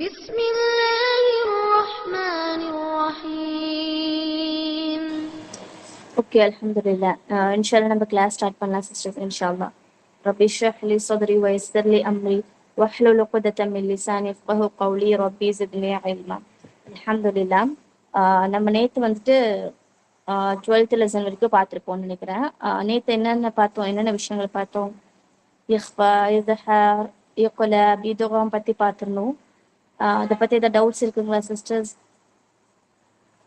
بسم الله الرحمن الرحيم. Okay அல்ஹம்துலில்லாஹ். இன்ஷால்லா நம்ம கிளாஸ் ஸ்டார்ட் பண்ணலாம் சிஸ்டர்ஸ். இன்ஷால்லா ரப்பி ஷ்ரஹ் லி ஸத்ரி வ யஸ்ஸிர் லி அம்ரி வஹ்லுல் உக்தத்தம் மின் லிசானி யஃப்கஹு கௌலி ரப்பி ஸித்னி இல்மா. அல்ஹம்துலில்லாஹ். நம்ம நேத்து வந்துட்டு 12th லெசன் வரைக்கும் பார்த்துருப்போம்னு நினைக்கிறேன். நேத்து என்னென்ன பார்த்தோம், என்னென்ன விஷயங்கள் பார்த்தோம்? இஹ்ஃபா, இஸ்ஹார், இக்லாப், இதுகம் பத்தி பார்த்துருந்தோம். அதை பத்தி ஏதாவது டவுட்ஸ் இருக்குங்களா சிஸ்டர்ஸ்?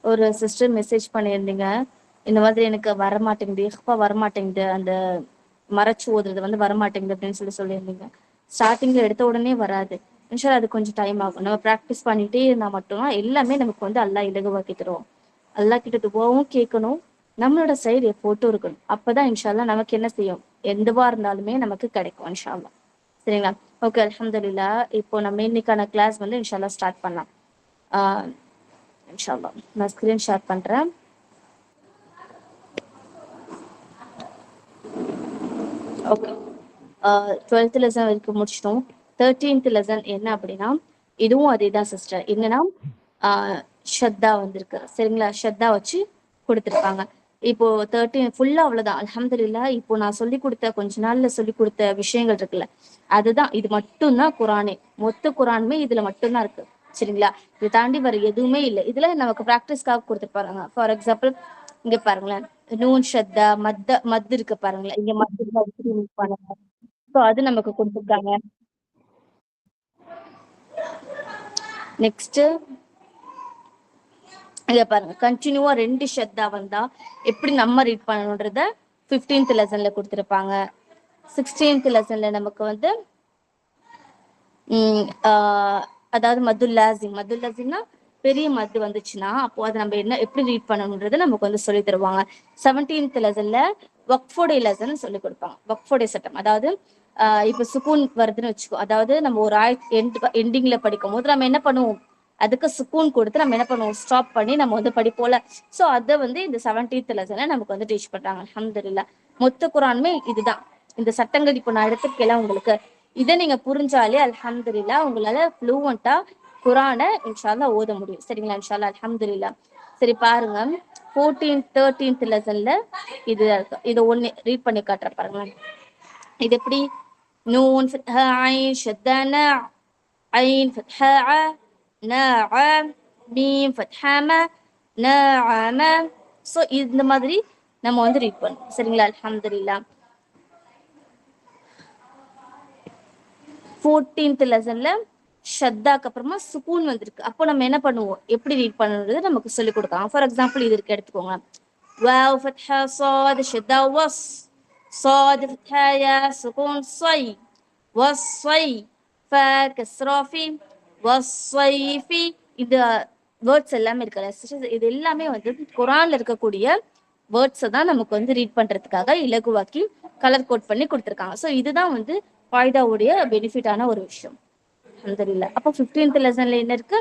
ஒரு சிஸ்டர் மெசேஜ் பண்ணியிருந்தீங்க, இந்த மாதிரி எனக்கு வரமாட்டேங்குது, இஹ்ஃபா வரமாட்டேங்குது, அந்த மறைச்சு ஓதுறது வந்து வரமாட்டேங்குது அப்படின்னு சொல்லியிருந்தீங்க. ஸ்டார்டிங்ல எடுத்த உடனே வராது. இன்ஷால்லா அது கொஞ்சம் டைம் ஆகும். நம்ம ப்ராக்டிஸ் பண்ணிட்டே இருந்தா மட்டும்தான் எல்லாமே நமக்கு வந்து அல்லாஹ் இலகுவாக்கி தருவோம். அல்லாஹ் கிட்ட துவாவும் கேட்கணும், நம்மளோட சைடு எஃபோர்ட்டும் இருக்கணும். அப்பதான் இன்ஷால்லா நமக்கு என்ன செய்யும், எதுவா இருந்தாலுமே நமக்கு கிடைக்கும் இன்ஷால்லா. சரிங்களா? ஓகே அல்ஹம்துலில்லாஹ். இப்போ நம்ம இன்னைக்கான கிளாஸ் வந்து இன்ஷால்லா ஸ்டார்ட் பண்ணலாம். ஆஹ் இன்ஷால்லா நான் ஸ்கிரீன் ஷேர் பண்றேன். ஓகே, 12th லெசன் வரைக்கும் முடிச்சிட்டோம். 13th லெசன் என்ன அப்படின்னா, இதுவும் அதே தான் சிஸ்டர். என்னன்னா ஷத்தா வந்திருக்கு. சரிங்களா? ஷத்தா வச்சு கொடுத்துருப்பாங்க. இப்போ 13 ஃபுல்லா அவ்வளவுதான். அல்ஹம்துலில்லாஹ். இப்போ நான் சொல்லி கொடுத்த கொஞ்ச நாள்ல சொல்லி கொடுத்த விஷயங்கள் இருக்குல்ல, அதுதான். இது மட்டும்தான் குரானே. மொத்த குரானுமே இதுல மட்டும்தான் இருக்கு. சரிங்களா? இதை தாண்டி வர எதுவுமே இல்லை. இதுல நமக்கு ப்ராக்டிஸ்க்காக கொடுத்துருப்பாங்க. ஃபார் எக்ஸாம்பிள் இங்க பாருங்களேன், நூன் ஷத்தா மத்து இருக்கு பாருங்களேன். இங்க மத்து ஸோ அது நமக்கு கொடுத்துருக்காங்க. நெக்ஸ்ட் இங்க பாருங்க, கண்டினியூவா 2 ஷத்தா வந்தா எப்படி நம்ம ரீட் பண்ணணுன்றத 15th லெசன்ல கொடுத்துருப்பாங்க. 16th லெசன்ல நமக்கு வந்து அதாவது மதுல்லாசிம்னா பெரிய மத்து வந்துச்சுன்னா அப்போ அதை நம்ம என்ன எப்படி ரீட் பண்ணணுன்றதை நமக்கு வந்து சொல்லி தருவாங்க. 17th லெசன்ல வக்ஃபுடைய லெசன் சொல்லி கொடுப்பாங்க. வக்ஃபுடைய சட்டம், அதாவது இப்ப சுக்கூன் வருதுன்னு வச்சுக்கோ, அதாவது நம்ம ஒரு எண்டிங்ல படிக்கும் போது நம்ம என்ன பண்ணுவோம், அதுக்கு சுக்கூன் கொடுத்து நம்ம என்ன பண்ணுவோம், ஸ்டாப் பண்ணி நம்ம வந்து படிப்போல. ஸோ அதை வந்து இந்த 17th லெசன்ல நமக்கு வந்து டீச் பண்றாங்க. அல்ஹம்துலில்லாஹ். மொத்த குரானுமே இதுதான். இந்த சட்டங்கள் இப்போ நான் எடுத்துக்கலாம் உங்களுக்கு. இதை நீங்க புரிஞ்சாலே அல்ஹம்துலில்லாஹ் உங்களால ஃப்ளூவெண்டா குரானை இன்ஷால்லா ஓத முடியும். சரிங்களா? இன்ஷால்லா அல்ஹம்துலில்லாஹ். சரி பாருங்க, 14th 13th லெசன்ல இது இருக்கு. இதை ஒண்ணு ரீட் பண்ணி காட்டுற பாருங்க. இது எப்படி? நூன் ஃபத்ஹா ஐன் ஷத்தா நா, ஐன் ஃபத்ஹா அ, நா அ, மீம் ஃபத்ஹா ம, நா அ ம. ஸோ இந்த மாதிரி நம்ம வந்து ரீட் பண்ணுவோம். சரிங்களா? அல்ஹம்துலில்லாஹ். 14th லெசன்ல ஷத்தாக்கு அப்புறமா சுக்கூன் வந்திருக்கு. அப்போ நம்ம என்ன பண்ணுவோம், எப்படி ரீட் பண்ணணுன்றது நமக்கு சொல்லிக் கொடுக்கலாம். ஃபார் எக்ஸாம்பிள் இது இருக்கு, எடுத்துக்கோங்க. வாவ் ஃபத்ஹா ஸாத் ஷத்தா வஸ், ஸாத் ஃபத்ஹா யா சுக்கூன் ஸை, வஸ்ஸை, ஃப கஸ்ரா ஃபி, வஸ்ஸைஃபி. இந்த வேர்ட்ஸ் எல்லாமே இருக்குல்ல, இது எல்லாமே வந்து குரான்ல இருக்கக்கூடிய வேர்ட்ஸை தான் நமக்கு வந்து ரீட் பண்றதுக்காக இலகுவாக்கி கலர் கோட் பண்ணி கொடுத்துருக்காங்க. ஸோ இதுதான் வந்து ஃபாய்தாவுடைய பெனிஃபிட்டான ஒரு விஷயம். அல்ஹம்துலில்லாஹ். அப்போ 15th லெசன்ல என்ன இருக்கு,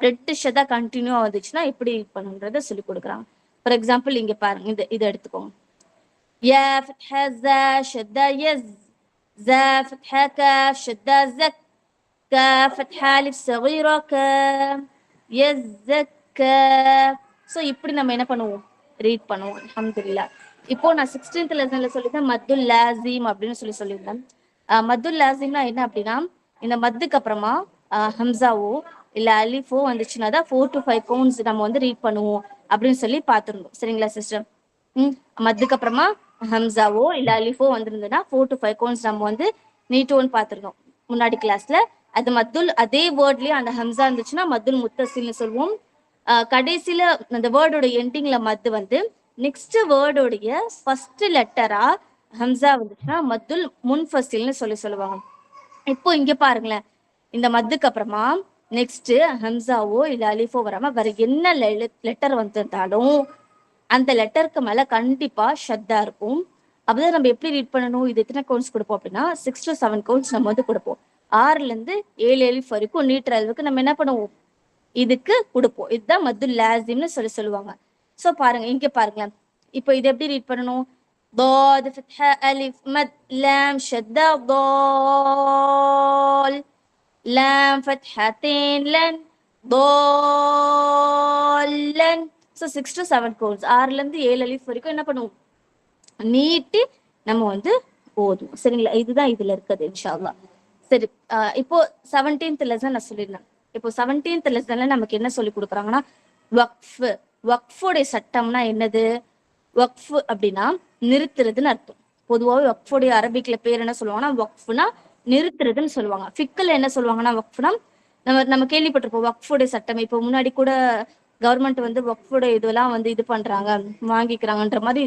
2 ஷதா கண்டினியூவா வந்துச்சுன்னா எப்படி ரீட் பண்ணுன்றத சொல்லி கொடுக்குறாங்க. ஃபார் எக்ஸாம்பிள் இங்க பாருங்க, இதை எடுத்துக்கோங்க. யா ஃபத்ஹா ஸா ஷத்தா யஸ், ஸா ஃபத்ஹா காஃப் ஷத்தா ஸக், காஃப் ஃபத்ஹா அலிஃப் ஸகீரா க, யஸ்ஸக்க. ஸோ இப்படி நம்ம என்ன பண்ணுவோம், ரீட் பண்ணுவோம். அல்ஹம்துலில்லாஹ். இப்போ நான் 16th லெசன்ல சொல்லியிருந்தேன் மத்துல் லாசிம் அப்படின்னு சொல்லியிருந்தேன். மத்துல் லாசிம்னா என்ன அப்படின்னா, இந்த மத்துக்கு அப்புறமா ஹம்சாவோ இல்ல அலிஃபோ வந்துச்சுன்னா தான் 4 to 5 கவுண்ட்ஸ் நம்ம வந்து ரீட் பண்ணுவோம் அப்படின்னு சொல்லி பார்த்துருந்தோம். சரிங்களா சிஸ்டர்? மத்துக்கு அப்புறமா ஹம்சாவோ இல்ல அலிஃபோ வந்திருந்ததுன்னா 4 to 5 கவுண்ட்ஸ் நம்ம வந்து நீட்டோன்னு பார்த்துருந்தோம் முன்னாடி கிளாஸ்ல. அது மத்துல், அதே வேர்ட்லயே அந்த ஹம்சா இருந்துச்சுன்னா மத்துல் முத்தசில்னு சொல்லுவோம். கடைசியில அந்த வேர்டோட எண்டிங்ல மத்து வந்து நெக்ஸ்ட் வேர்டோடைய ஃபர்ஸ்ட் லெட்டரா ஹம்சா வந்துச்சுன்னா மத்துல் முன்ஃபசில்னு சொல்லுவாங்க. இப்போ இங்க பாருங்களேன், இந்த மத்துக்கு அப்புறமா நெக்ஸ்ட் ஹம்சாவோ இல்ல அலிஃபோ வராம வேற என்ன லெட்டர் வந்திருந்தாலும் அந்த லெட்டருக்கு மேல கண்டிப்பா ஷத்தா இருக்கும். அப்பதான் நம்ம எப்படி ரீட் பண்ணணும், இது எத்தனை கவுண்ட்ஸ் கொடுப்போம் அப்படின்னா 6 to 7 கவுண்ட்ஸ் நம்ம வந்து கொடுப்போம். 6ல இருந்து 7 எலிஃப் வரைக்கும் நீட்டுற அளவுக்கு நம்ம என்ன பண்ணுவோம், இதுக்கு கொடுப்போம். இதுதான் மத்துல் லாசிம்னு சொல்லுவாங்க. சோ பாருங்க, இங்க பாருங்களேன். இப்போ இது எப்படி ரீட் பண்ணணும், ضاد فتحة ألف مد لام شدة ضال. lam fathatain lan ضالن. So 6 to 7 course, 6ல இருந்து 7 அலிஃப் வரைக்கும் என்ன பண்ணுவோம், நீட்டி நம்ம வந்து ஓதுவோம். சரிங்களா, இதுதான் இதுல இருக்குது இன்ஷா அல்லாஹ். சரி, இப்போ 17th லெசன் நான் சொல்லியிருந்தேன். இப்போ 17th லெசன்ல நமக்கு என்ன சொல்லி கொடுக்குறாங்கன்னா வக்ஃப். வக்ஃபுடைய சட்டம்னா என்னது? வக்ஃப் அப்படின்னா நிறுத்துறதுன்னு அர்த்தம். பொதுவாகவே வக்ஃபுடைய அரபிக்ல பேர் என்ன சொல்லுவாங்கன்னா வக்ஃப்னா நிறுத்துறதுன்னு சொல்லுவாங்க. ஃபிக்ல என்ன சொல்லுவாங்கன்னா வக்ஃப்னா நம்ம கேள்விப்பட்டிருப்போம் வக்ஃபுடைய சட்டம். இப்போ முன்னாடி கூட கவர்மெண்ட் வந்து வக்ஃபுடைய இதெல்லாம் வந்து இது பண்றாங்க, வாங்கிக்கிறாங்கன்ற மாதிரி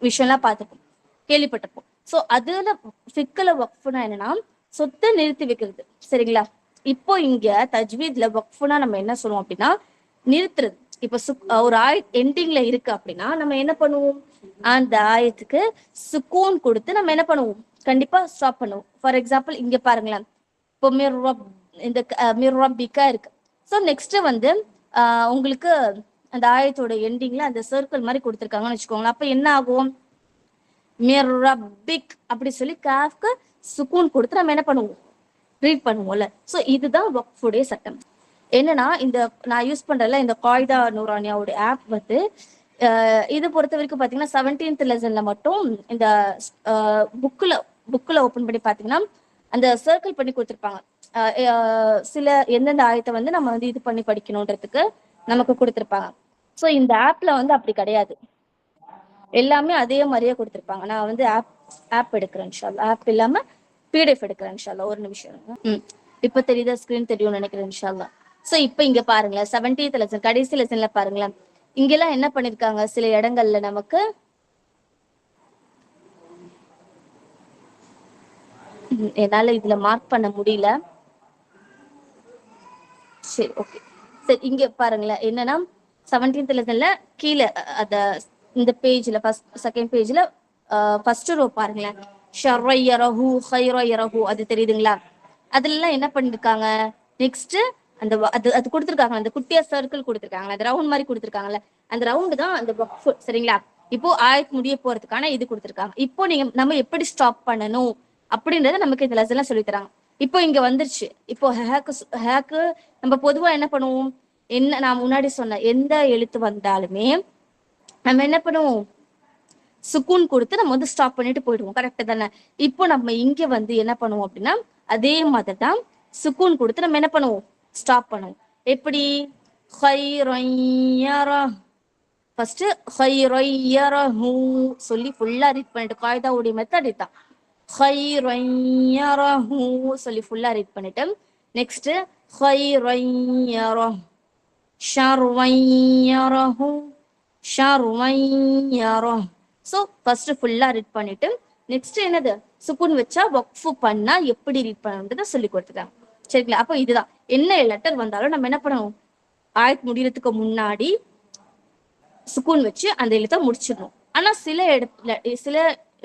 விஷயம்லாம் பார்த்துப்போம், கேள்விப்பட்டிருப்போம். ஸோ அதுல ஃபிக்ல வக்ஃப்னா என்னன்னா சொத்தை நிறுத்தி வைக்கிறது. சரிங்களா, இப்போ இங்க தஜ்வீத்ல வக்ஃப்னா நம்ம என்ன சொல்லுவோம் அப்படின்னா நிறுத்துறது. இப்ப ஒரு எண்டிங்ல இருக்கு அப்படின்னா நம்ம என்ன பண்ணுவோம், அந்த ஆயத்துக்கு சுக்கூன் கொடுத்து நம்ம என்ன பண்ணுவோம், கண்டிப்பா ஸ்டாப் பண்ணுவோம். ஃபார் எக்ஸாம்பிள் இங்க பாருங்களேன், இப்போ இந்த மிர்ரபிக்கா இருக்கு. ஸோ நெக்ஸ்ட் வந்து உங்களுக்கு அந்த ஆயத்தோட எண்டிங்ல அந்த சர்க்கிள் மாதிரி கொடுத்துருக்காங்கன்னு வச்சுக்கோங்களேன். அப்ப என்ன ஆகும், மிர்ரபிக் அப்படி சொல்லி காஃப்க்கு சுக்கூன் கொடுத்து நம்ம என்ன பண்ணுவோம், ரீட் பண்ணுவோம்ல. ஸோ இதுதான் வக்ஃபுடைய சட்டம். என்னன்னா இந்த நான் யூஸ் பண்றதுல இந்த காய்தா நூரானியாவோட ஆப் வந்து இது பொறுத்த வரைக்கும் பாத்தீங்கன்னா 17th லெசன்ல மட்டும் இந்த புக்ல ஓபன் பண்ணி பாத்தீங்கன்னா அந்த சர்க்கிள் பண்ணி கொடுத்துருப்பாங்க. சில எந்தெந்த ஆயத்தை வந்து நம்ம வந்து இது பண்ணி படிக்கணும்ன்றதுக்கு நமக்கு கொடுத்துருப்பாங்க. ஸோ இந்த ஆப்ல வந்து அப்படி கிடையாது, எல்லாமே அதே மாதிரியே கொடுத்துருப்பாங்க. நான் வந்து ஆப் எடுக்கிறேன் இன்ஷால்லா, ஆப் இல்லாம பிடிஎஃப் எடுக்கிறேன் இன்ஷால்லா. ஒரு நிமிஷம். இப்ப தெரியுதா, ஸ்கிரீன் தெரியும் நினைக்கிறேன் இன்ஷால்லா. சோ இப்ப இங்க பாருங்களேன் 17th லெசன் கடைசி லெசன்ல பாருங்களேன், இங்கெல்லாம் என்ன பண்ணிருக்காங்க, சில இடங்கள்ல நமக்கு என்னால இதுல மார்க் பண்ண முடியல. சரி, ஓகே. சரி, இங்க பாருங்களேன் என்னன்னா 17th லெசன்ல கீழே அத இந்த பேஜ்ல செகண்ட் பேஜ்ல ஃபர்ஸ்ட் ரோ பாருங்களேன், ஷர்ரையரஹு ஹைரையரஹு, அது தெரியுதுங்களா? அதுல எல்லாம் என்ன பண்ணிருக்காங்க, நெக்ஸ்ட் அந்த அது கொடுத்துருக்காங்க, அந்த குட்டியா சர்க்கிள் கொடுத்துருக்காங்க, அந்த ரவுண்ட் மாதிரி கொடுத்துருக்காங்கல்ல, அந்த ரவுண்டு தான் அந்த வக்ஃப். சரிங்களா, இப்போ ஆயத் முடிய போறதுக்கான இது கொடுத்துருக்காங்க. இப்போ நம்ம எப்படி ஸ்டாப் பண்ணணும் அப்படின்றத நமக்கு இந்த லெசன்ல சொல்லி தராங்க. இப்போ இங்க வந்துருச்சு. இப்போ ஹேக்கு நம்ம பொதுவா என்ன பண்ணுவோம், என்ன நான் முன்னாடி சொன்ன எந்த எழுத்து வந்தாலுமே நம்ம என்ன பண்ணுவோம், சுக்கூன் கொடுத்து நம்ம வந்து ஸ்டாப் பண்ணிட்டு போயிடுவோம். கரெக்ட் தானே? இப்போ நம்ம இங்க வந்து என்ன பண்ணுவோம் அப்படின்னா அதே மாதிரி தான் சுக்கூன் கொடுத்து நம்ம என்ன பண்ணுவோம், ஸ்டாப் பண்ணுவோம். எப்படி, ஃபர்ஸ்ட் சொல்லி ஃபுல்லா ரீட் பண்ணிட்டு, காய்தாவுடைய மெத்தட் இதுதான். சொல்லி ஃபுல்லா ரீட் பண்ணிட்டு நெக்ஸ்ட் ஸோ ஃபர்ஸ்ட் ஃபுல்லா ரீட் பண்ணிட்டு நெக்ஸ்ட் என்னது, சுக்குன் வச்சா வக்ஃபு பண்ணா எப்படி ரீட் பண்ணணுன்றத சொல்லி கொடுத்துட்டாங்க. சரிங்களா, அப்போ இதுதான் என்ன லெட்டர் வந்தாலும் நம்ம என்ன பண்ணணும், ஆயத் முடியறதுக்கு முன்னாடி சுக்குன் வச்சு அந்த எழுத்தை முடிச்சிடணும். ஆனா சில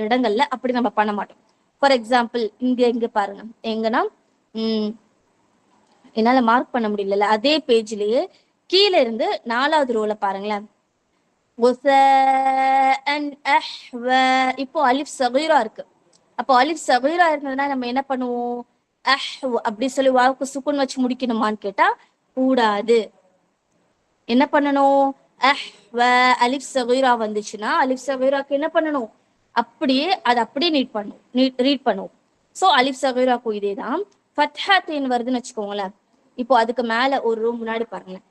இடங்கள்ல அப்படி நம்ம பண்ண மாட்டோம். ஃபார் எக்ஸாம்பிள் இங்க பாருங்க, எங்கன்னா என்னால மார்க் பண்ண முடியல, அதே பேஜ்லயே கீழே இருந்து 4வது ரோல பாருங்களேன், இப்போ அலிஃப் சகீரா இருக்கு. அப்போ அலிஃப் சகீரா இருந்ததுன்னா நம்ம என்ன பண்ணுவோம், அப்படி சொல்லி வாவுக்கு சுக்குன் வச்சு முடிக்கணுமான்னு கேட்டா கூடாது. என்ன பண்ணணும், அலிஃப் சகீரா வந்துச்சுன்னா அலிஃப் சகீராக்கு என்ன பண்ணணும், அப்படியே அதை அப்படியே ரீட் பண்ணுவோம். ஸோ அலிஃப் சகீராக்கும் இதேதான். ஃபத்ஹாத்தீன் வருதுன்னு வச்சுக்கோங்களேன், இப்போ அதுக்கு மேல ஒரு ரூம் முன்னாடி பாருங்களேன்,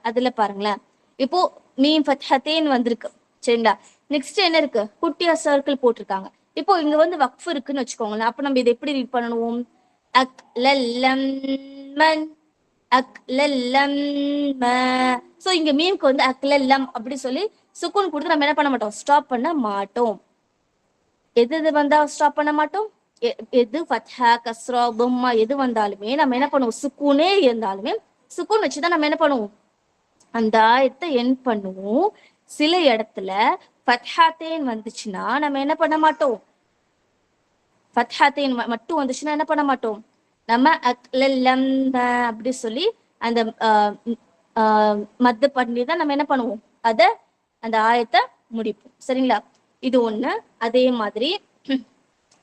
அதுல பாருங்களேன், இப்போ மீம் ஃபத்ஹத்தேன் வந்திருக்கு. சரிங்களா, நெக்ஸ்ட் என்ன இருக்கு, குட்டியா சர்க்கிள் போட்டிருக்காங்க. இப்போ இங்க வந்து வக்ஃப் இருக்குன்னு வச்சுக்கோங்களேன், அப்ப நம்ம இதை எப்படி ரீட் பண்ணணும், சோ இங்க மீம்க்கு வந்து அக்லல்லம் அப்படி சொல்லி சுக்குன் கொடுத்து நம்ம என்ன பண்ண மாட்டோம், ஸ்டாப் பண்ண மாட்டோம். எது வந்தா ஸ்டாப் பண்ண மாட்டோம், எது ஃபத்ஹா கஸ்ரா தும்மா எது வந்தாலுமே நம்ம என்ன பண்ணுவோம், சுக்கூனே இருந்தாலுமே சுக்கூன் வச்சுதான் நம்ம என்ன பண்ணுவோம், அந்த ஆயத்தை என் பண்ணுவோம். சில இடத்துல ஃபத்ஹாத்தேன் வந்துச்சுன்னா நம்ம என்ன பண்ண மாட்டோம், ஃபத்ஹாத்தேன் மட்டும் வந்துச்சுன்னா என்ன பண்ண மாட்டோம், நம்ம அப்படி சொல்லி அந்த மத்து பண்ணி தான் நம்ம என்ன பண்ணுவோம், அந்த ஆயத்தை முடிப்போம். சரிங்களா, இது ஒண்ணு. அதே மாதிரி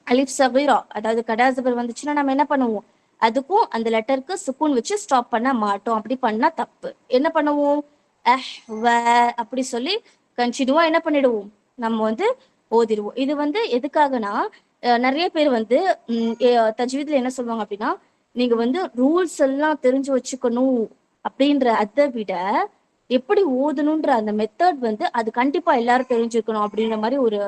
அலிஃப் சகீரா அதாவது கடா ஜபர் வந்துச்சுன்னா நம்ம என்ன பண்ணுவோம், அதுக்கும் அந்த லெட்டருக்கு சுக்கூன் வச்சு ஸ்டாப் பண்ண மாட்டோம். அப்படி பண்ணா தப்பு. என்ன பண்ணுவோம், வ அப்படி சொல்லி கண்டினியூவா என்ன பண்ணிடுவோம், நம்ம வந்து ஓதிடுவோம். இது வந்து எதுக்காகனா நிறைய பேர் வந்து தஜ்வீத்ல என்ன சொல்லுவாங்க அப்படின்னா, நீங்க வந்து ரூல்ஸ் எல்லாம் தெரிஞ்சு வச்சுக்கணும் அப்படின்ற அதை விட எப்படி ஓதணுன்ற அந்த மெத்தட் வந்து அது கண்டிப்பா எல்லாரும் தெரிஞ்சுக்கணும் அப்படின்ற மாதிரி ஒரு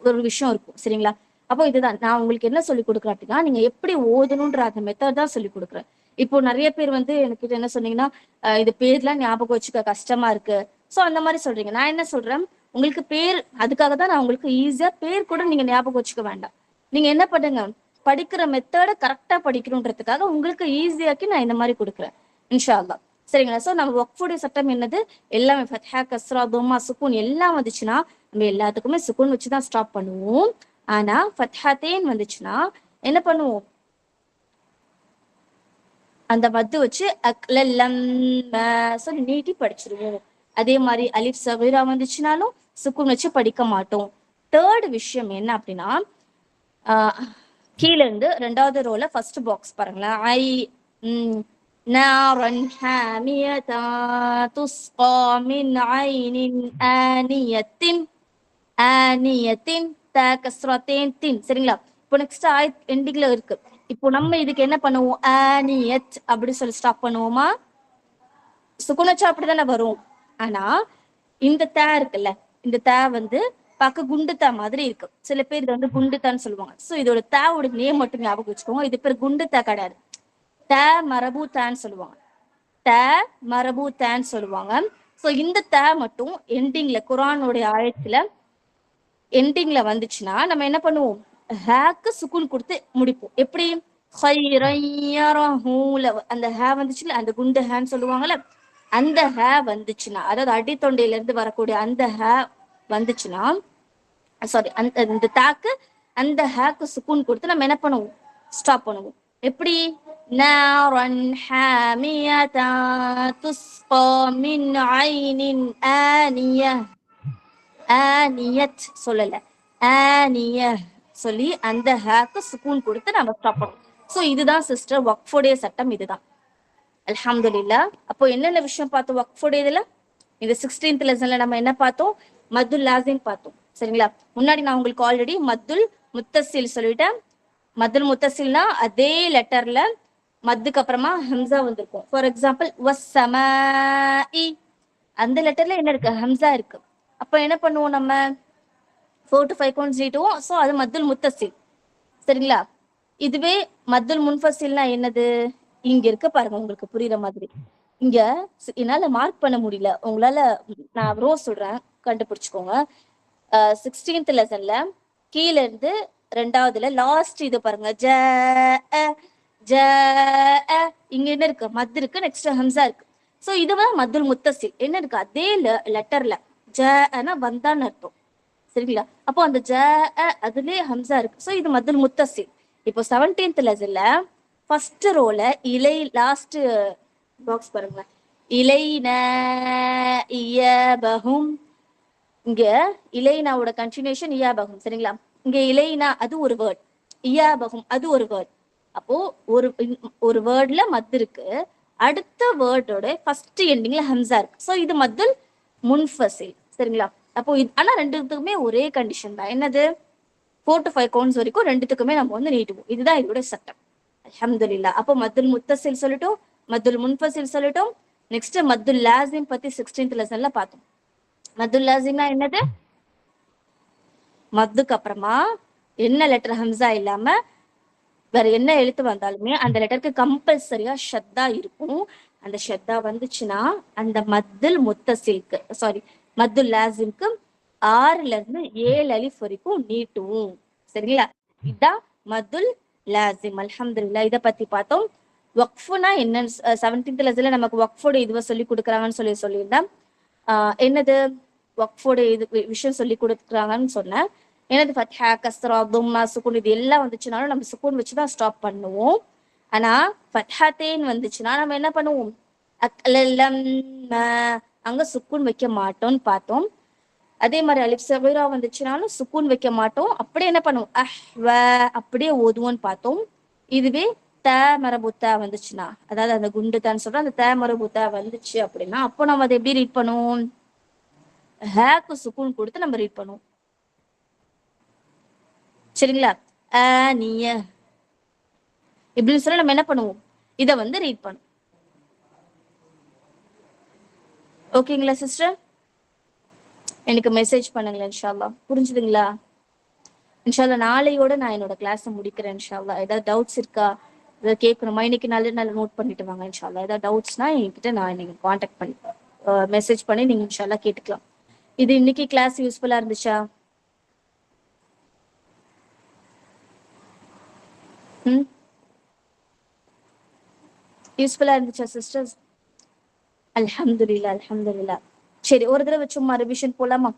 ஒரு விஷயம் இருக்கும். சரிங்களா? அப்போ இதுதான் நான் உங்களுக்கு என்ன சொல்லி கொடுக்குறேன் அப்படின்னா, நீங்க எப்படி ஓதணுன்ற அந்த மெத்தட் தான் சொல்லி கொடுக்குறேன். இப்போ நிறைய பேர் வந்து எனக்கு என்ன சொன்னீங்கன்னா, இது பேர்லாம் ஞாபகம் வச்சுக்க கஷ்டமா இருக்கு. சோ அந்த மாதிரி சொல்றீங்க. நான் என்ன சொல்றேன், உங்களுக்கு பேர் அதுக்காக தான் நான் உங்களுக்கு ஈஸியா பேர் கூட நீங்க ஞாபகம் வச்சுக்க வேண்டாம். நீங்க என்ன பண்ணுங்க, படிக்கிற மெத்தட கரெக்டா படிக்கணுன்றதுக்காக உங்களுக்கு ஈஸியாக்கி நான் இந்த மாதிரி கொடுக்குறேன். இன்ஷா அல்லாஹ். சரிங்களா? சோ நம்ம வக்ஃபுடைய சட்டம் என்னது, எல்லாமே ஃபத்ஹா கஸ்ரா தும்மா சுக்கூன் எல்லாம் வந்துச்சுன்னா நம்ம எல்லாத்துக்குமே சுக்கூன் வச்சுதான் ஸ்டாப் பண்ணுவோம். ஆனா ஃபத்ஹாத்தேன் வந்துச்சுன்னா என்ன பண்ணுவோம், அந்த மத்து வச்சு அக்லல்லம் சொல்லி நீட்டி படிச்சிருவோம். அதே மாதிரி அலிஃப் சகீரா வந்துச்சுனாலும் சுக்கூன் வச்சு படிக்க மாட்டோம். தேர்ட் விஷயம் என்ன அப்படின்னா, கீழ இருந்து ரெண்டாவது ரோல ஃபர்ஸ்ட் பாக்ஸ் பாருங்களேன். ஐ நாரன் ஹாமியதா துஸ்கா மின் ஐனின் ஆனியத்தின் ஆனியத்தின் த கஸ்ரத்தேன் தின். சரிங்களா? இப்போ நெக்ஸ்ட் ஆயத் எண்டிங்ல இருக்கு. இப்போ நம்ம இதுக்கு என்ன பண்ணுவோம், ஆனியத் அப்படி சொல்லி ஸ்டாப் பண்ணுவோமா, சுகுணச்சா அப்படிதானே வரும். ஆனா இந்த தே இருக்குல்ல, இந்த தே வந்து பார்க்க குண்டுத்தா மாதிரி இருக்கு. சில பேர் இது வந்து குண்டுத்தான்னு சொல்லுவாங்க. சோ இதோட தேவோட நேம் மட்டும் ஞாபகம் வச்சுக்கோங்க. இது பேர் குண்டுத்தா கிடையாது, தே மரபு தேன்னு சொல்லுவாங்க. தே மரபு தேன்னு சொல்லுவாங்க. சோ இந்த தே மட்டும் எண்டிங்ல குர்ஆனுடைய ஆயத்துல எண்டிங்ல வந்துச்சுன்னா நம்ம என்ன பண்ணுவோம், ஹேக்கு சுக்குன் கொடுத்து முடிப்போம். எப்படி, அந்த ஹே வந்துச்சுல, அந்த குண்டு ஹேன்னு சொல்லுவாங்கல்ல, அந்த ஹே வந்துச்சுன்னா, அதாவது அடித்தொண்டையில இருந்து வரக்கூடிய அந்த ஹே வந்துச்சுன்னா, சாரி அந்த இந்த தாக்கு அந்த ஹேக்கு சுக்குன் கொடுத்து நம்ம என்ன பண்ணுவோம், ஸ்டாப் பண்ணுவோம். எப்படி, நாரன் ஹாமியதா துஸ்கா மின் ஐனின் ஆனியா, ஆனியத் சொல்லல, ஆனிய சொல்லி அந்த ஹேக்கு சுக்கூன் கொடுத்து நம்ம ஸ்டாப் பண்ணுவோம். சோ இதுதான் சிஸ்டர் வக்ஃபுடைய சட்டம். இதுதான் அல்ஹம்துலில்லாஹ். அப்போ என்னென்ன விஷயம் பார்த்தோம் வக்ஃபுடையதுல, இந்த 16th லெசன்ல நம்ம என்ன பார்த்தோம், மத்துல் லாசிம் பார்த்தோம். சரிங்களா? முன்னாடி நான் உங்களுக்கு ஆல்ரெடி மத்துல் முத்தசில் சொல்லிட்டேன். மத்துல் முத்தசில்னா அதே லெட்டர்ல மத்துக்கு அப்புறமா ஹம்சா வந்திருக்கும். ஃபார் எக்ஸாம்பிள் வஸ்ஸமாஇ, அந்த லெட்டர்ல என்ன இருக்கு, ஹம்சா இருக்கு. அப்ப என்ன பண்ணுவோம், நம்ம 4 to 5 கவுண்ட்ஸ் நீட்டுவோம். ஸோ அது மத்துல் முத்தசில். சரிங்களா? இதுவே மத்துல் முன்ஃபசில்னா என்னது, இங்க இருக்க பாருங்க, உங்களுக்கு புரியுற மாதிரி. இங்க என்னால மார்க் பண்ண முடியல, உங்களால நான் ரோ சொல்றேன் கண்டுபிடிச்சுக்கோங்க. 16th லெசன்ல கீழ இருந்து ரெண்டாவதுல லாஸ்ட் இது பாருங்க, ஜ ஜ இங்க என்ன இருக்கு, மத் இருக்கு, நெக்ஸ்ட் ஹம்சா இருக்கு. சோ இதுதான் மத்துல் முத்தசில். என்ன இருக்கு, அதே லெட்டர்ல ஜ வந்தான்னு அர்த்தம். சரிங்களா? அப்போ அந்த ஜ அதுலயே ஹம்சா இருக்கு. சோ இது மத்துல் முத்தசில். இப்போ 17th லெசன்ல ஃபர்ஸ்ட் ரோல இலை லாஸ்ட் பாக்ஸ் பாருங்க, இலைனா இயபஹும். இங்க இலைனாவோட கண்டினியூஷன் இயாபகும். சரிங்களா? இங்க இலைனா அது ஒரு வேர்ட், இயாபகும் அது ஒரு வேர்ட். அப்போ ஒரு வேர்ட்ல மத் இருக்கு, அடுத்த வேர்டோட ஃபர்ஸ்ட் எண்டிங்ல ஹம்சா இருக்கு. சோ இது மத்துல் முன்ஃபசில். சரிங்களா? அப்போ ஆனா ரெண்டுத்துக்குமே ஒரே கண்டிஷன் தான், என்னது, 4 to 5 கவுண்ட்ஸ் வரைக்கும் ரெண்டுத்துக்குமே நம்ம வந்து நீட்டுவோம். இதுதான் இதோட சட்டம். அல்ஹம்துலில்லாஹ். அப்போ மத்துல் முத்தசில் சொல்லிட்டோம், மத்துல் முன்ஃபசில் சொல்லிட்டோம். நெக்ஸ்ட் மத்துல் லாசிம் பத்தி 16th லெசன்ல பார்த்தோம். மத்துல் லாசிம்னா என்னது, மத்துக்கு அப்புறமா என்ன லெட்டர் ஹம்சா இல்லாம வேற என்ன எழுத்து வந்தாலுமே அந்த லெட்டருக்கு கம்பல்சரியா ஷத்தா இருக்கும். அந்த ஷத்தா வந்துச்சுன்னா அந்த மத்துல் முத்தசில்க்கு சாரி மத்துல் லாசிம்க்கு 6ல இருந்து 7 அலிஃப் வரைக்கும் நீட்டுவோம். சரிங்களா? இதுதான் மத்துல் லாசிம். அல்ஹம்துலில்லாஹ். இதை பத்தி பார்த்தோம். வக்ஃபுனா என்னன்னு 17th லெசன்ல நமக்கு வக்ஃபோட இதுவை சொல்லி கொடுக்குறாங்கன்னு சொல்லியிருந்தேன். என்னது வக்ஃபோட இது விஷயம் சொல்லி கொடுக்குறாங்கன்னு சொன்னேன். என்னது, ஃபத்ஹா கஸ்ரா தும்மா சுக்கூன் இது எல்லாம் வந்துச்சுனாலும் நம்ம சுக்கூன் வச்சுதான் ஸ்டாப் பண்ணுவோம். ஆனா ஃபத்ஹாத்தேன் வந்துச்சுன்னா நம்ம என்ன பண்ணுவோம், அங்க சுக்கூன் வைக்க மாட்டோம்னு பார்த்தோம். அதே மாதிரி அலிஃப் சகீரா வந்துச்சுனாலும் சுக்கூன் வைக்க மாட்டோம், அப்படியே என்ன பண்ணுவோம் அப்படியே ஓதுவோன்னு பார்த்தோம். இதுவே த மரபுத்தா வந்துச்சுன்னா, அதாவது அந்த குண்டுத்தான்னு சொல்ற அந்த த மரபுத்தா வந்துச்சு அப்படின்னா அப்போ நம்ம அதை எப்படி ரீட் பண்ணுவோம்? ஹேக்கு சுக்கூன் கொடுத்து நம்ம ரீட் பண்ணுவோம். சரிங்களா? நீய இப்படின்னு சொல்ல நம்ம என்ன பண்ணுவோம்? இதை வந்து ரீட் பண்ணுவோம். ஓகேங்களா சிஸ்டர்? எனக்கு மெசேஜ் பண்ணுங்களேன் இன்ஷால்லா. புரிஞ்சுதுங்களா? இன்ஷால்லா நாளையோட நான் என்னோட கிளாஸை முடிக்கிறேன் இன்ஷால்லா. ஏதாவது டவுட்ஸ் இருக்கா, ஏதாவது கேட்கணுமா? இன்னைக்கு நல்ல நோட் பண்ணிட்டு வாங்க இன்ஷால்லா. ஏதாவது டவுட்ஸ்னா என்கிட்ட நீங்க காண்டாக்ட் பண்ணி மெசேஜ் பண்ணி நீங்க இன்ஷால்லா கேட்டுக்கலாம். இது இன்னைக்கு கிளாஸ் யூஸ்ஃபுல்லா இருந்துச்சா? யூஸ்ஃபுல்லா இருந்துச்சா சிஸ்டர்ஸ்? அல்ஹம்துலில்லாஹ் அல்ஹம்துலில்லாஹ். சரி, ஒரு தடவை சும்மா ரிவிஷன் போலாமா?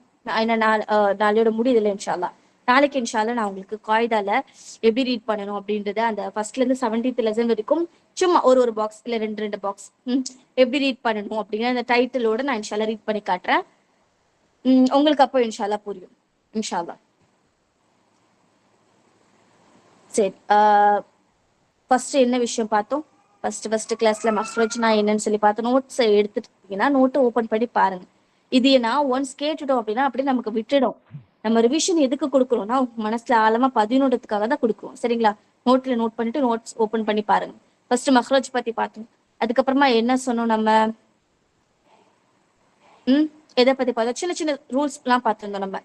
நாளையோட முடியுதுல இன்ஷால்லா. நாளைக்கு இன்ஷால்லா நான் உங்களுக்கு காய்தால எப்படி ரீட் பண்ணணும் அப்படின்றத அந்த ஃபர்ஸ்ட்ல இருந்து 17th லெசன் வரைக்கும் சும்மா ஒரு பாக்ஸ் இல்ல ரெண்டு பாக்ஸ் எப்படி ரீட் பண்ணணும் அப்படிங்கிற அந்த டைட்டிலோட நான் இன்ஷால்லா ரீட் பண்ணி காட்டுறேன். உங்களுக்கு அப்போ இன்ஷால்லா புரியும் இன்ஷால்லா. சரி, ஃபர்ஸ்ட் என்ன விஷயம் பார்த்தோம்? ஃபர்ஸ்ட் கிளாஸ்ல மஹ்ரஜ்னா என்னன்னு சொல்லி பார்த்தோம். நோட்ஸ் எடுத்துட்டீங்கன்னா நோட்டை ஓபன் பண்ணி பாருங்க. இது நான் ஒன்ஸ் கேட்டுட்டோம் அப்படின்னா அப்படியே நமக்கு விட்டுடும். நம்ம ரிவிஷன் எதுக்கு கொடுக்குறோம்னா மனசுல ஆழமா பதினோடத்துக்காக தான் கொடுக்குறோம். சரிங்களா? நோட்ல நோட் பண்ணிட்டு நோட்ஸ் ஓபன் பண்ணி பாருங்க. ஃபர்ஸ்ட் மஹ்ரஜ் பத்தி பார்த்தோம். அதுக்கப்புறமா என்ன சொன்னோம் நம்ம? எதை பத்தி பார்த்தோம்? சின்ன சின்ன ரூல்ஸ் எல்லாம் பார்த்திருந்தோம் நம்ம.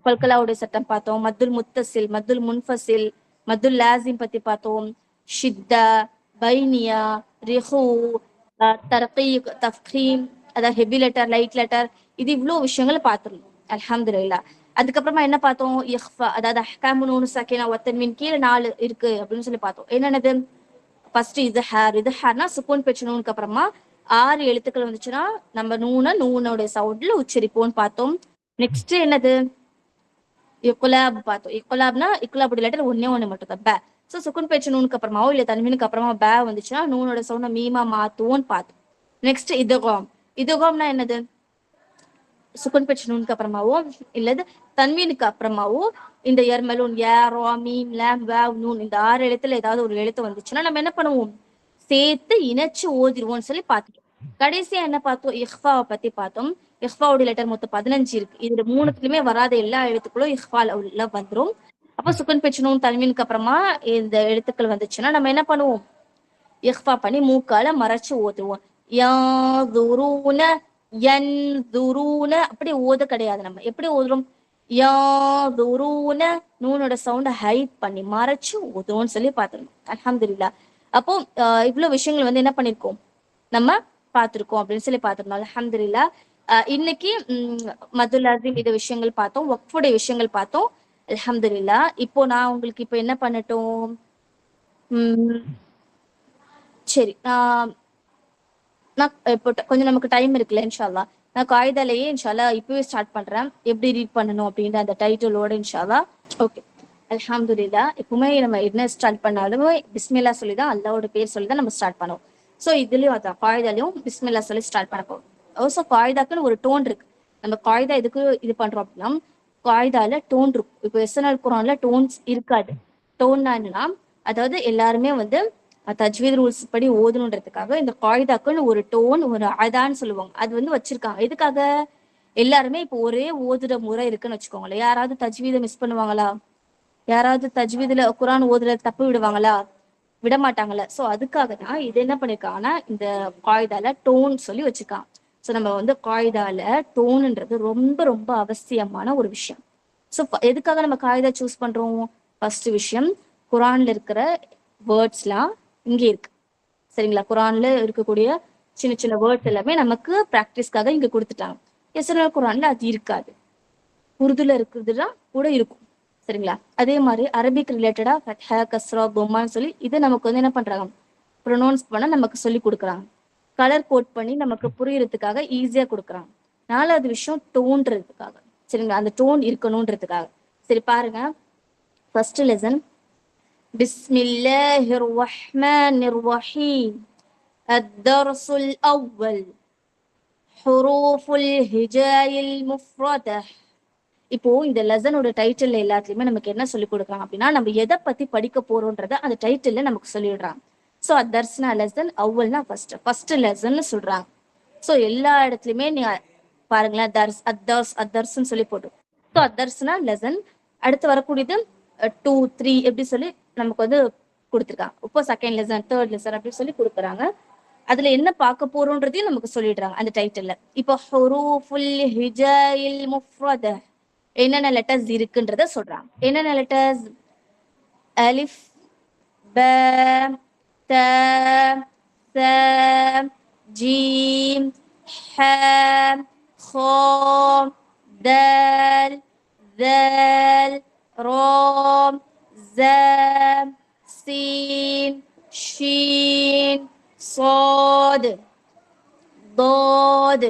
பல்கலாவுடைய சட்டம் பார்த்தோம், மத்துல் முத்தசில், மத்துல் முன்ஃபசில், மத்துல் லாசிம் பத்தி பார்த்தோம், ஷித்தா, பைனியா, ரிஹு, தர்கீக், தஃப்ஹீம், அதாவது ஹெவி லெட்டர், லைட் லெட்டர், இது இவ்வளவு விஷயங்கள் பார்த்துருந்தோம். அல்ஹம்துலில்லாஹ். அதுக்கப்புறமா என்ன பார்த்தோம்? இஹ்ஃபா, அதாவது அஹ்காமு நூன் சக்கீனா வத்தன்வீன் கீழே 4 இருக்கு அப்படின்னு சொல்லி பார்த்தோம். என்னென்னது? ஃபர்ஸ்ட் இதுஹார்னா சுக்கூன் பெற்ற நூனுக்கு அப்புறமா 6 எழுத்துக்கள் வந்துச்சுன்னா நம்ம நூனோட சவுண்ட்ல உச்சரிப்போம்னு பார்த்தோம். நெக்ஸ்ட் என்னது? இக்குலாப் பார்த்தோம். இக்குலாபுடைய லெட்டர் ஒண்ணே மட்டும் தான், ப. சோ சுக்குன் பேச்சு நூனுக்கு அப்புறமாவோ இல்ல தன்வீனுக்கு அப்புறமா ப வந்துச்சுன்னா நூனோட சவுண்ட மீமா மாத்துவோம்னு பார்த்தோம். நெக்ஸ்ட் இதுகாம்னா என்னது? சுக்குன் பேச்சு நூனுக்கு அப்புறமாவோ இல்லது தன்வீனுக்கு அப்புறமாவோ இந்த எர்மலூன், யா, ரா, மீம், லாம், வாவ், நூன் இந்த 6 எழுத்துல ஏதாவது ஒரு எழுத்து வந்துச்சுன்னா நம்ம என்ன பண்ணுவோம்? சேர்த்து இணைச்சு ஓதிருவோம்னு சொல்லி பார்த்துட்டோம். கடைசியா என்ன பார்த்தோம்? இஹ்ஃபாவை பத்தி பார்த்தோம். இஹ்ஃபாவுடைய லெட்டர் மொத்தம் 15 இருக்கு. இதுல 3த்துலயுமே வராத எல்லா எழுத்துக்களும் இஹ்ஃபால வந்துரும். அப்ப சுக்குன் பெற்றணும் தன்வீனுக்கு அப்புறமா இந்த எழுத்துக்கள் வந்துச்சுன்னா நம்ம என்ன பண்ணுவோம்? இஹ்ஃபா பண்ணி மூக்கால மறைச்சு ஓதுவோம். யாதுரூன, யன்துரூன அப்படி ஓத கிடையாது. நம்ம எப்படி ஓதுறோம்? யாதுரூன நூனோட சவுண்ட ஹைட் பண்ணி மறைச்சு ஓதுவோம்னு சொல்லி பார்த்துருந்தோம். அல்ஹம்துலில்லாஹ். அப்போ இவ்வளவு விஷயங்கள் வந்து என்ன பண்ணிருக்கோம்? நம்ம பார்த்திருக்கோம் அப்படின்னு சொல்லி பார்த்திருந்தோம். அல்ஹம்துலில்லாஹ். இன்னைக்கு மதுல் அசீம் இது விஷயங்கள் பார்த்தோம், வக்ஃபுடைய விஷயங்கள் பார்த்தோம். அல்ஹம்துலில்லாஹ். இப்போ நான் உங்களுக்கு இப்போ என்ன பண்ணட்டும்? சரி, நான் இப்போ கொஞ்சம் நமக்கு டைம் இருக்குல்ல இன்ஷால்லா, நான் காய்தாலேயே இன்ஷால்லா இப்பவே ஸ்டார்ட் பண்றேன். எப்படி ரீட் பண்ணணும் அப்படின்ற அந்த டைட்டிலோட இன்ஷால்லா. ஓகே, அல்ஹம்துலில்லாஹ். எப்பவுமே நம்ம என்ன ஸ்டார்ட் பண்ணாலும் பிஸ்மில்லா சொல்லிதான், அல்லாவோட பேர் சொல்லிதான் நம்ம ஸ்டார்ட் பண்ணுவோம். ஸோ இதுலயும் அதான் காய்தாலையும் பிஸ்மில்லா சொல்லி ஸ்டார்ட் பண்ண போகும். ஸோ காய்தாக்குன்னு ஒரு டோன் இருக்கு. நம்ம காய்தா எதுக்கு இது பண்றோம் அப்படின்னா காய்தால டோன் இருக்கும். இப்போ எஸ்என்எல் குரான்ல டோன்ஸ் இருக்காது. டோன்னா என்னன்னா அதாவது எல்லாருமே வந்து தஜ்வீத் ரூல்ஸ் படி ஓதணுன்றதுக்காக இந்த காய்தாக்குன்னு ஒரு டோன், ஒரு அதான்னு சொல்லுவாங்க, அது வந்து வச்சிருக்காங்க. எதுக்காக? எல்லாருமே இப்போ ஒரே ஓதுற முறை இருக்குன்னு வச்சுக்கோங்களேன். யாராவது தஜ்வீதை மிஸ் பண்ணுவாங்களா? யாராவது தஜ்வீதுல குரான் ஓதுற தப்பு விடுவாங்களா? விட மாட்டாங்கல்ல. சோ அதுக்காக தான் இது என்ன பண்ணிருக்காங்கன்னா இந்த காய்தால டோன் சொல்லி வச்சிருக்கான். சோ நம்ம வந்து காய்தால டோன்ன்றது ரொம்ப ரொம்ப அவசியமான ஒரு விஷயம். சோ எதுக்காக நம்ம காய்தா சூஸ் பண்றோம்? ஃபர்ஸ்ட் விஷயம், குரான்ல இருக்கிற வேர்ட்ஸ்லாம் இங்க இருக்கு. சரிங்களா? குரான்ல இருக்கக்கூடிய சின்ன சின்ன வேர்ட்ஸ் எல்லாமே நமக்கு பிராக்டிஸ்க்காக இங்க கொடுத்துட்டாங்க. எஸ்என்எல் குரான்ல அது இருக்காது. உருதுல இருக்கிறதுலாம் கூட இருக்கும். சரிங்களா? அதே மாதிரி அரபிக் ரிலேட்டடா ஃபத்ஹா, கஸ்ரா, தொம்மான்னு சொல்லி இதை நமக்கு வந்து என்ன பண்றாங்க? ப்ரொனவுன்ஸ் பண்ண நமக்கு சொல்லி கொடுக்குறாங்க. கலர் கோட் பண்ணி நமக்கு புரியறதுக்காக ஈஸியா கொடுக்குறாங்க. 4வது விஷயம் டோன்றதுக்காக. சரிங்களா? அந்த டோன் இருக்கணும்ன்றதுக்காக. சரி பாருங்க, ஃபர்ஸ்ட் லெசன் பிஸ்மில்லாஹிர் ரஹ்மானிர் ரஹீம். الدرس الأول ஹுரூஃபுல் ஹிஜாயில் முஃப்ரதஹ். இப்போ இந்த லெசனோட டைட்டில் எல்லாத்துலயுமே நமக்கு என்ன சொல்லி கொடுக்குறாங்க அப்படின்னா, நம்ம எதை பத்தி படிக்க போறோம்ன்றத அந்த டைட்டில்ல நமக்கு சொல்லிடுறாங்க. ஸோ அத்தர்ஸ்னா லெசன், அவ்வள்னா ஃபர்ஸ்ட் லெசன்னு சொல்றாங்க. ஸோ எல்லா இடத்துலயுமே நீ பாருங்களேன், தர்ஸ் அத்தர்ஸ் அத்தர்ஸ்ன்னு சொல்லி போட்டு. ஸோ அத்தர்ஸ்னா லெசன், அடுத்து வரக்கூடியது 2, 3 எப்படி சொல்லி நமக்கு வந்து கொடுத்துருக்காங்க. இப்போ செகண்ட் லெசன், தேர்ட் லெசன் அப்படின்னு சொல்லி கொடுக்குறாங்க. அதுல என்ன பார்க்க போறோம்ன்றதையும் நமக்கு சொல்லிடுறாங்க அந்த டைட்டில்ல. இப்போ ஹுரூஃபுல் ஹிஜாயில் முஃப்ரதஹ், என்னென்ன லெட்டர்ஸ் இருக்குன்றத சொல்றாங்க. என்னென்ன லெட்டர்ஸ்? அலிஃப், ப, த, ச, ஜீம், ஹ, ஹா, தல், ذال، را، ز، سين، شين، صاد، ضاد،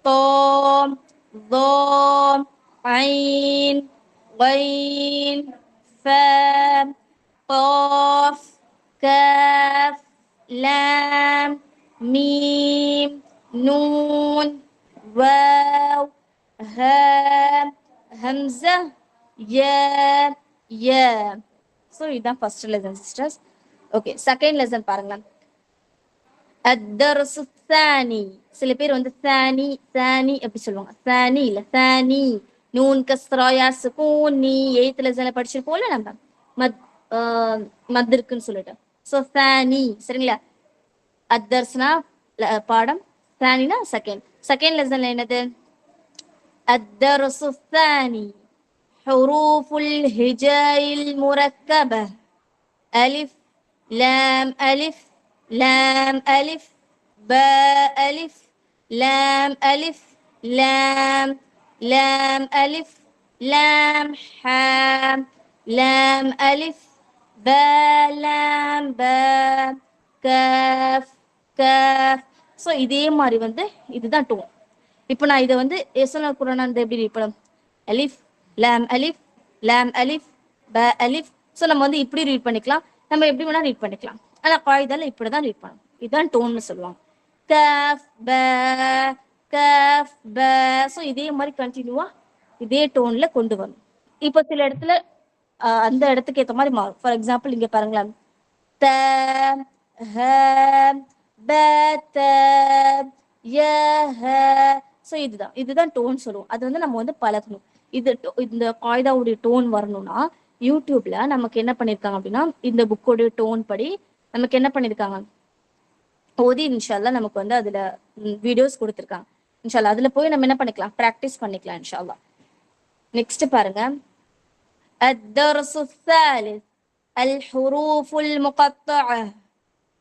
طا، ظا، عين، غين، فا، قاف، كاف، لام، ميم، نون، واو، هاء، ஹம்சா, யா, யா. ஸோ இதுதான் first lesson sisters. Okay, second lesson பாருங்களேன். அத்தர்சு சானி. சில பேர் வந்து சானி சானி அப்படி சொல்லுவாங்க. சானி இல்ல, சானி. நூன் கஸ்ரா யா சுகூன் நீ. எய்த் லெசன்ல படிச்சிருப்போம்ல நம்ம, மத் மத் இருக்குன்னு சொல்லிட்டு. ஸோ சானி, சரிங்களா? அத்தர்ஸ்னா பாடம், சானினா செகண்ட் லெசன்ல என்னது? الدرس الثاني حروف الهجاء المركبة. ألف، لام، ألف، لام، ألف، باء، ألف، لام، ألف، لام، لام، ألف، لام، حام، لام، ألف، باء، لام، باء، كاف، كاف. ஸோ இதே மாதிரி வந்து இதுதான் டோன். இப்போ நான் இதை வந்து எஸ்எல் குரான் அந்த எப்படி ரீட் பண்ணலாம்? அலிஃப், லாம், அலிஃப், லாம், அலிஃப், ப, அலிஃப். ஸோ நம்ம வந்து இப்படி ரீட் பண்ணிக்கலாம், நம்ம எப்படி வேணா ரீட் பண்ணிக்கலாம். ஆனால் காய்தால இப்படி தான் ரீட் பண்ணணும். இதுதான் டோன்னு சொல்லுவாங்க. கஃப், ப, கஃப், ப. ஸோ இதே மாதிரி கண்டினியூவா இதே டோன்ல கொண்டு வரணும். இப்போ சில இடத்துல அந்த இடத்துக்கு ஏற்ற மாதிரி மாறும். ஃபார் எக்ஸாம்பிள் இங்க பாருங்களேன், த, ஹ, ப, த, ய, ஹ. ஸோ இதுதான் டோன் சொல்லுவோம். அது வந்து நம்ம வந்து பழகணும். இந்த காய்தாவுடைய டோன் வரணும்னா யூடியூப்ல நமக்கு என்ன பண்ணிருக்காங்க அப்படின்னா, இந்த புக்கோடைய டோன் படி நமக்கு என்ன பண்ணிருக்காங்க, ஓதி இன்ஷால்லா நமக்கு வந்து அதுல வீடியோஸ் கொடுத்துருக்காங்க. இன்ஷால்லா அதுல போய் நம்ம என்ன பண்ணிக்கலாம், ப்ராக்டிஸ் பண்ணிக்கலாம் இன்ஷால்லா. நெக்ஸ்ட் பாருங்க, الدرس الثالث الحروف المقطعة.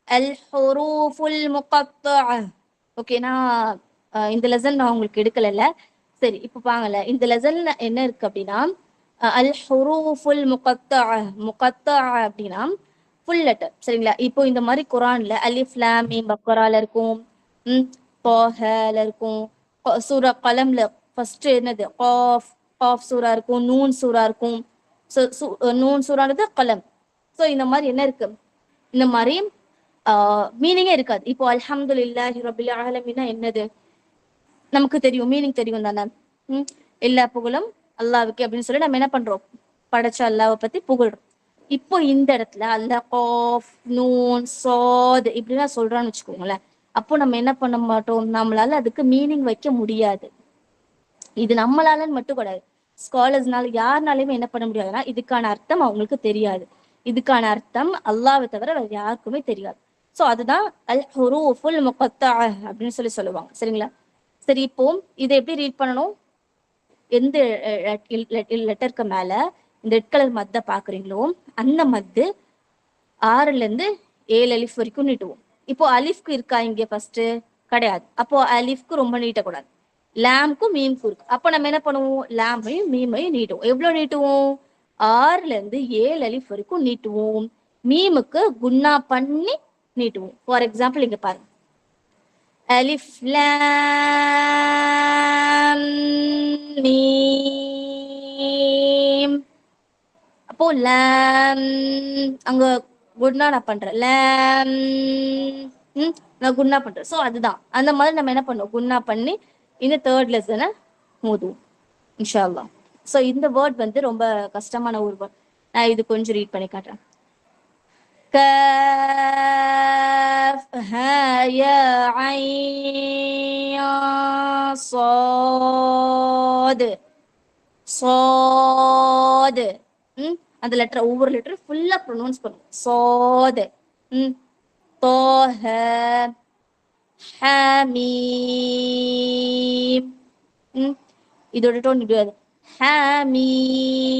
الحروف المقطعة. ஓகே, நான் இந்த லெசன் நான் உங்களுக்கு எடுக்கல. சரி, இப்போ பாங்கல இந்த லெசன்ல என்ன இருக்கு அப்படின்னா, அல் ஹுரூஃபுல் முகத்தஅ. முகத்தஅ அப்படின்னா ஃபுல் லெட்டர், சரிங்களா? இப்போ இந்த மாதிரி குரான்ல அலிஃப், லாம், மீம் பக்கரால இருக்கும், தாஹல இருக்கும், சூரா கலம்ல ஃபர்ஸ்ட் என்னது காஃப், காஃப் சூரா இருக்கும், நூன் சூரா இருக்கும். நூன் சூரானது கலம். ஸோ இந்த மாதிரி என்ன இருக்கு, இந்த மாதிரி மீனிங்கே இருக்காது. இப்போ அல்ஹம்துலில்லாஹி ரப்பில் ஆலமீன்னா என்னது நமக்கு தெரியும், மீனிங் தெரியும் தானே. எல்லா புகழும் அல்லாவுக்கு அப்படின்னு சொல்லி நம்ம என்ன பண்றோம், படைச்ச அல்லாவை பத்தி புகழ்றோம். இப்போ இந்த இடத்துல அல்லாஹ் காஃப், நூன், சாத் இப்படிலாம் சொல்றான்னு வச்சுக்கோங்களேன். அப்போ நம்ம என்ன பண்ண மாட்டோம், நம்மளால அதுக்கு மீனிங் வைக்க முடியாது. இது நம்மளாலன்னு மட்டும் கிடையாது, ஸ்காலர்ஸ்னால யாருனாலையுமே என்ன பண்ண முடியாதுன்னா இதுக்கான அர்த்தம் அவங்களுக்கு தெரியாது. இதுக்கான அர்த்தம் அல்லாவை தவிர வேற யாருக்குமே தெரியாது. ஸோ அதுதான் அல் ஹுரூஃபுல் முகத்தஅ அப்படின்னு சொல்லி சொல்லுவாங்க, சரிங்களா? சரி, இப்போ இதை எப்படி ரீட் பண்ணணும்? எந்த லெட்டருக்கு மேல இந்த ரெட் கலர் மத்தை பாக்குறீங்களோ அந்த மத்து 6ல இருந்து 7 அலிஃப் வரைக்கும் நீட்டுவோம். இப்போ அலிஃப்க்கு இருக்கா இங்க ஃபர்ஸ்ட்? கிடையாது. அப்போ அலிஃப்க்கு ரொம்ப நீட்டக்கூடாது. லாம்க்கும் மீம்க்கும் இருக்கு. அப்போ நம்ம என்ன பண்ணுவோம், லாமையும் மீமையும் நீட்டுவோம். எவ்வளவு நீட்டுவோம்? 6ல இருந்து 7 அலிஃப் வரைக்கும் நீட்டுவோம். மீமுக்கு குன்னா பண்ணி நீட்டுவோம். ஃபார் எக்ஸாம்பிள் இங்க பாருங்க, அலிஃப் லாம் மீம். அப்போ லாம் அங்க குட்னா நான் பண்றேன், லாம் நான் குன்னா பண்றேன். ஸோ அதுதான் அந்த மாதிரி நம்ம என்ன பண்ணுவோம், குன்னா பண்ணி இந்த தேர்ட் லெசனை மோதுவோம் இன்ஷா அல்லாஹ். ஸோ இந்த வேர்ட் வந்து ரொம்ப கஷ்டமான ஒரு வேர்ட். நான் இது கொஞ்சம் ரீட் பண்ணி காட்டுறேன். كاف ها يا عين صاد صاد. அந்த லெட்டர் ஒவ்வொரு லெட்டர் ஃபுல்லா ப்ரொனவுன்ஸ் பண்ணும். صاد طه حميم. இதோட டோன் இப்படி வருது, ஹமீம்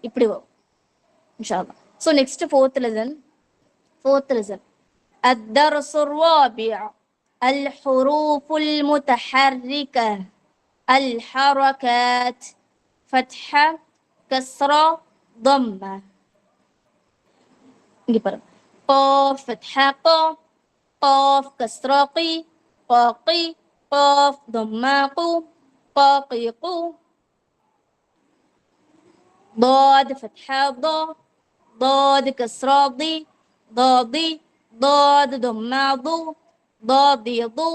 இப்படி வரும் இன்ஷா அல்லாஹ். So next fourth lesson الدرس الرابع الحروف المتحركة الحركات فتحة كسرة ضمة. இங்க பாருங்க, قاف فتحة قا قاف كسرة قي قاقي قاف ضمة قو قاقي قو ضاد فتحة ضا ضاد كسرة ضي ضاضي ضاد ضمة ضو ضاضي ضو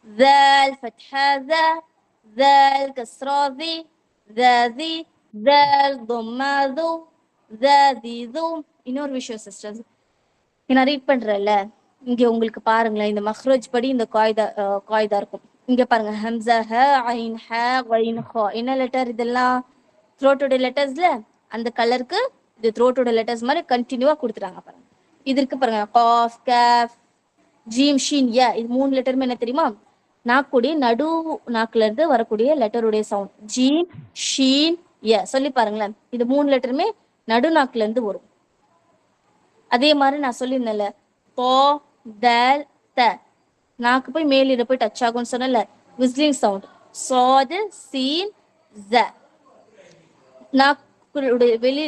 ذال فتحة ذا ذال كسرة ذي ذا ذي ذال ضمة ذو ذا ذي ذو. இன்னொரு விஷயம் சிஸ்டர்ஸ், நான் ரீட் பண்றேன்ல, இங்க உங்களுக்கு பாருங்களேன், இந்த மஹ்ரஜ் படி இந்த காய்தா இருக்கும். இங்க பாருங்க, ஹம்சா ஹ ஐன் ஹ வைன் ஹ, என்ன லெட்டர் இதெல்லாம்? த்ரோட்டோட லெட்டர்ஸ்ல அந்த கலருக்கு இது த்ரோட்டோட லெட்டர்ஸ் மாதிரி கண்டினியூவா கொடுத்துட்டாங்க பாருங்க. இது இருக்கு பாருங்க, காஃப் கேஃப் ஜீம் ஷீன் யா, இது 3 லெட்டருமே என்ன தெரியுமா, நாக்குடைய நடு நாக்குல இருந்து வரக்கூடிய லெட்டருடைய சவுண்ட். ஜீம் ஷீன் ய சொல்லி பாருங்களேன், இது 3 லெட்டருமே நடு நாக்குல இருந்து வரும். அதே மாதிரி நான் சொல்லியிருந்தேன்ல, போ தல் த, நாக்கு போய் மேலிட போய் டச் ஆகும்னு சொன்னல, விஸ்லிங் சவுண்ட். சோது சீன் ஜ, நாக்குடைய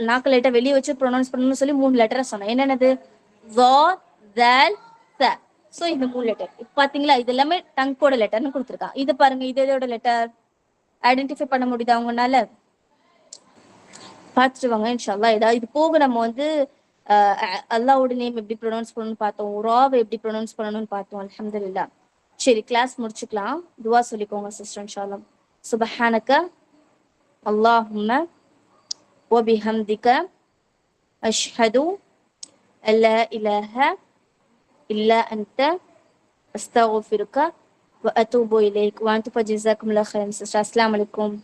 நாக்கு லைட்டா வெளியே வச்சு ப்ரொனவுன்ஸ் பண்ணணும்னு சொல்லி 3 லெட்டரை சொன்னேன். என்னென்னது? வ தல் த. ஸோ இந்த 3 லெட்டர் பாத்தீங்களா, இது எல்லாமே டங்கோட லெட்டர்னு கொடுத்துருக்கான். இது பாருங்க, இதோட லெட்டர் ஐடென்டிஃபை பண்ண முடியுது அவங்கனால? பார்த்துட்டு வாங்க இன்ஷா அல்லாஹ். ஏதாவது இது போக நம்ம வந்து அல்லாஹ்வோட நேம் எப்படி ப்ரொனவுன்ஸ் பண்ணணும்னு பார்த்தோம், ராவை எப்படி ப்ரொனவுன்ஸ் பண்ணணும்னு பார்த்தோம். அல்ஹம்துலில்லாஹ். சரி, கிளாஸ் முடிச்சுக்கலாம். துவா சொல்லிக்கோங்க சிஸ்டர் இன்ஷா அல்லாஹ். சுப்ஹானக அல்லாஹும்ம வபிஹம்திக அஷ்ஹது அல்லா இலாஹ இல்லா அன்த அஸ்தக்ஃபிருக வஅதூபு இலைக் வ அன்தும் ஜஸாக்குமுல்லாஹ் கைரன். சிஸ்டர் அஸ்ஸலாமு அலைக்கும்.